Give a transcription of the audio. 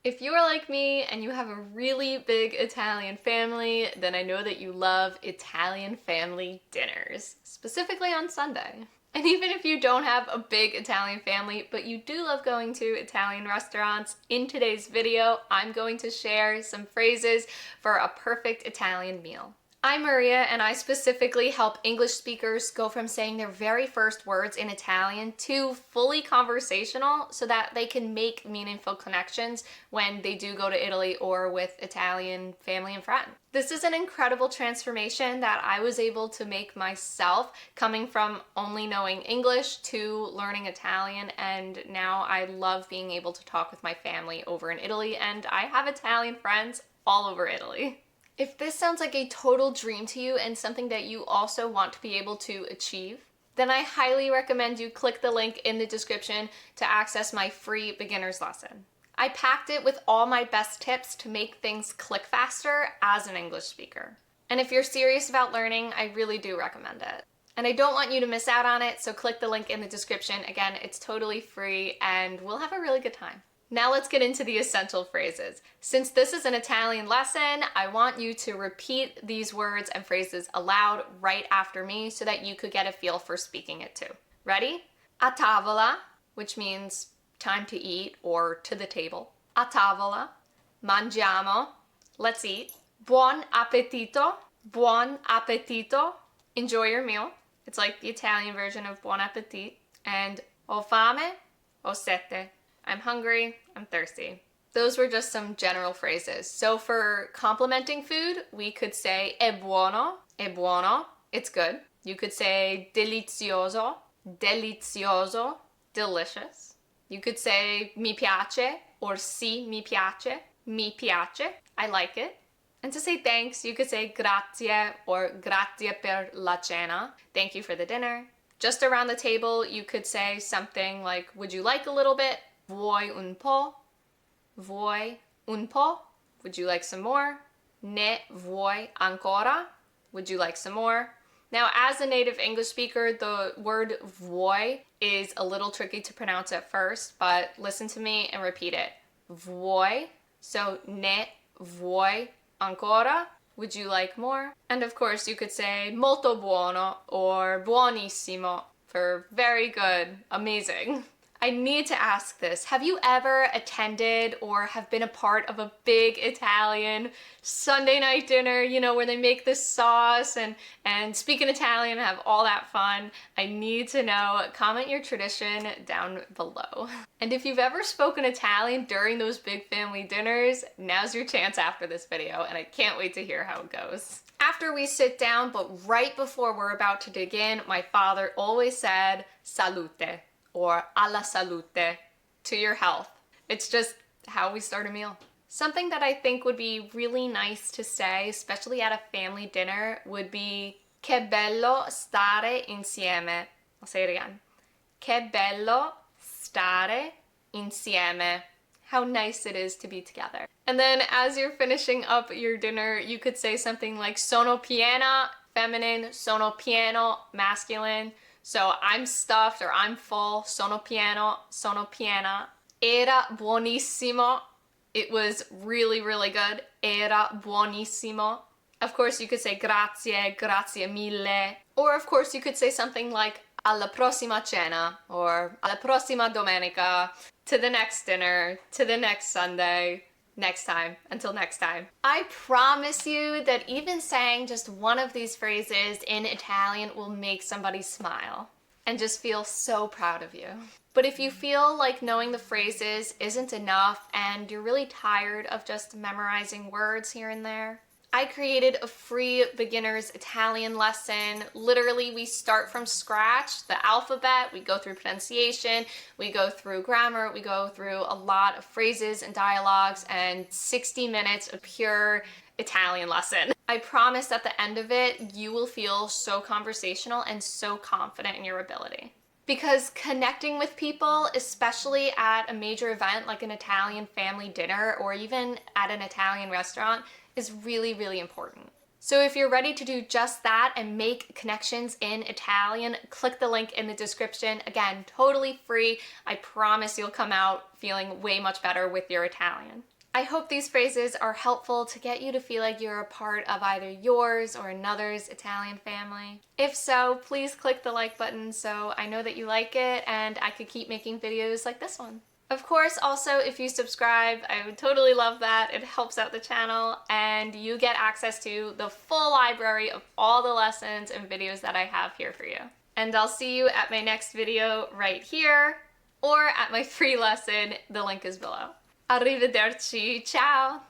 If you are like me and you have a really big Italian family, then I know that you love Italian family dinners, specifically on Sunday. And even if you don't have a big Italian family, but you do love going to Italian restaurants, in today's video, I'm going to share some phrases for a perfect Italian meal. I'm Maria, and I specifically help English speakers go from saying their very first words in Italian to fully conversational so that they can make meaningful connections when they do go to Italy or with Italian family and friends. This is an incredible transformation that I was able to make myself, coming from only knowing English to learning Italian, and now I love being able to talk with my family over in Italy, and I have Italian friends all over Italy. If this sounds like a total dream to you and something that you also want to be able to achieve, then I highly recommend you click the link in the description to access my free beginner's lesson. I packed it with all my best tips to make things click faster as an English speaker. And if you're serious about learning, I really do recommend it. And I don't want you to miss out on it, so click the link in the description. Again, it's totally free and we'll have a really good time. Now let's get into the essential phrases. Since this is an Italian lesson, I want you to repeat these words and phrases aloud right after me so that you could get a feel for speaking it too. Ready? A tavola, which means time to eat or to the table. A tavola. Mangiamo. Let's eat. Buon appetito. Buon appetito. Enjoy your meal. It's like the Italian version of buon appetit. And ho fame, ho sete. I'm hungry, I'm thirsty. Those were just some general phrases. So for complimenting food, we could say è buono, it's good. You could say delizioso, delizioso, delicious. You could say mi piace or sì mi piace, I like it. And to say thanks, you could say grazie or grazie per la cena, thank you for the dinner. Just around the table, you could say something like, would you like a little bit? Vuoi un po'? Vuoi un po'? Would you like some more? Ne vuoi ancora? Would you like some more? Now, as a native English speaker, the word vuoi is a little tricky to pronounce at first, but listen to me and repeat it. Vuoi, so ne vuoi ancora? Would you like more? And of course, you could say molto buono or buonissimo for very good, amazing. I need to ask this. Have you ever attended or have been a part of a big Italian Sunday night dinner, you know, where they make this sauce and speak in Italian and have all that fun? I need to know. Comment your tradition down below. And if you've ever spoken Italian during those big family dinners, now's your chance after this video, and I can't wait to hear how it goes. After we sit down, but right before we're about to dig in, my father always said salute, or alla salute, to your health. It's just how we start a meal. Something that I think would be really nice to say, especially at a family dinner, would be che bello stare insieme. I'll say it again. Che bello stare insieme. How nice it is to be together. And then as you're finishing up your dinner, you could say something like sono piena, feminine, sono pieno, masculine. So I'm stuffed or I'm full, sono pieno, sono piena. Era buonissimo. It was really, really good. Era buonissimo. Of course, you could say grazie, grazie mille. Or of course, you could say something like alla prossima cena or alla prossima domenica, to the next dinner, to the next Sunday. Next time, until next time. I promise you that even saying just one of these phrases in Italian will make somebody smile and just feel so proud of you. But if you feel like knowing the phrases isn't enough and you're really tired of just memorizing words here and there, I created a free beginner's Italian lesson. Literally, we start from scratch, the alphabet, we go through pronunciation, we go through grammar, we go through a lot of phrases and dialogues, and 60 minutes of pure Italian lesson. I promise at the end of it, you will feel so conversational and so confident in your ability. Because connecting with people, especially at a major event like an Italian family dinner or even at an Italian restaurant, is really, really important. So if you're ready to do just that and make connections in Italian, click the link in the description. Again, totally free. I promise you'll come out feeling way much better with your Italian. I hope these phrases are helpful to get you to feel like you're a part of either yours or another's Italian family. If so, please click the like button so I know that you like it and I could keep making videos like this one. Of course, also, if you subscribe, I would totally love that. It helps out the channel, and you get access to the full library of all the lessons and videos that I have here for you. And I'll see you at my next video right here, or at my free lesson. The link is below. Arrivederci, ciao!